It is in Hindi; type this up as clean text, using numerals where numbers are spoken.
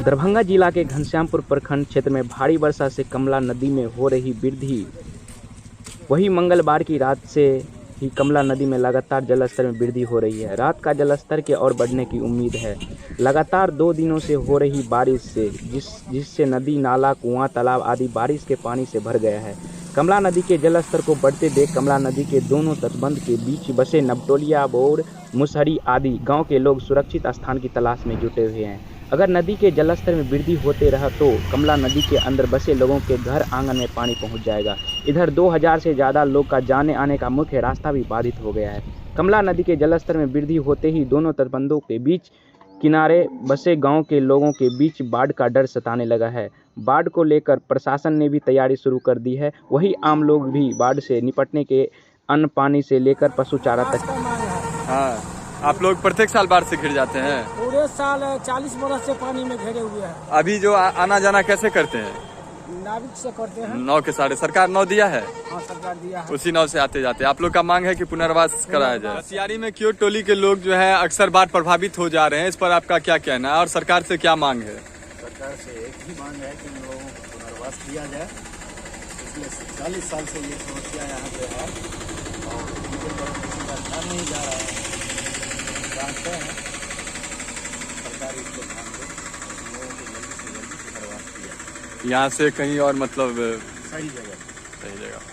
दरभंगा जिला के घनश्यामपुर प्रखंड क्षेत्र में भारी वर्षा से कमला नदी में हो रही वृद्धि। वही मंगलवार की रात से ही कमला नदी में लगातार जलस्तर में वृद्धि हो रही है। रात का जलस्तर के और बढ़ने की उम्मीद है। लगातार 2 दिनों से हो रही बारिश से जिससे नदी, नाला, कुआं, तालाब आदि बारिश के पानी से भर गया है। कमला नदी के जलस्तर को बढ़ते देख कमला नदी के दोनों तटबंध के बीच बसे नवटोलिया, बोर, मुसहरी आदि गाँव के लोग सुरक्षित स्थान की तलाश में जुटे हुए हैं। अगर नदी के जलस्तर में वृद्धि होते रहा तो कमला नदी के अंदर बसे लोगों के घर आंगन में पानी पहुंच जाएगा। इधर 2000 से ज़्यादा लोग का जाने आने का मुख्य रास्ता भी बाधित हो गया है। कमला नदी के जलस्तर में वृद्धि होते ही दोनों तटबंधों के बीच किनारे बसे गांव के लोगों के बीच बाढ़ का डर सताने लगा है। बाढ़ को लेकर प्रशासन ने भी तैयारी शुरू कर दी है। वही आम लोग भी बाढ़ से निपटने के अन्न पानी से लेकर पशु चारा तक। हाँ, आप लोग प्रत्येक साल बाढ़ से घिर जाते हैं? पूरे साल 40 बरस से पानी में घिरे हुए हैं। अभी जो आना जाना कैसे करते हैं? नाविक से करते हैं। नाव के सहारे। सरकार नाव दिया है? हाँ, सरकार दिया है। उसी नाव से आते जाते। आप लोग का मांग है कि पुनर्वास कराया जाए। रसियारी में क्यों टोली के लोग जो है अक्सर बाढ़ प्रभावित हो जा रहे हैं, इस पर आपका क्या कहना है और सरकार से क्या मांग है? सरकार से एक ही मांग है कि इन लोगों को पुनर्वास दिया जाए। पिछले 40 साल से ये समस्या यहाँ पे है और इनके पर किसी का ध्यान नहीं जा रहा है। चाहते हैं सरकार इस पर ध्यान दे, लोगों को जल्दी से जल्दी पुनर्वास किया यहाँ से कहीं और मतलब सही जगह।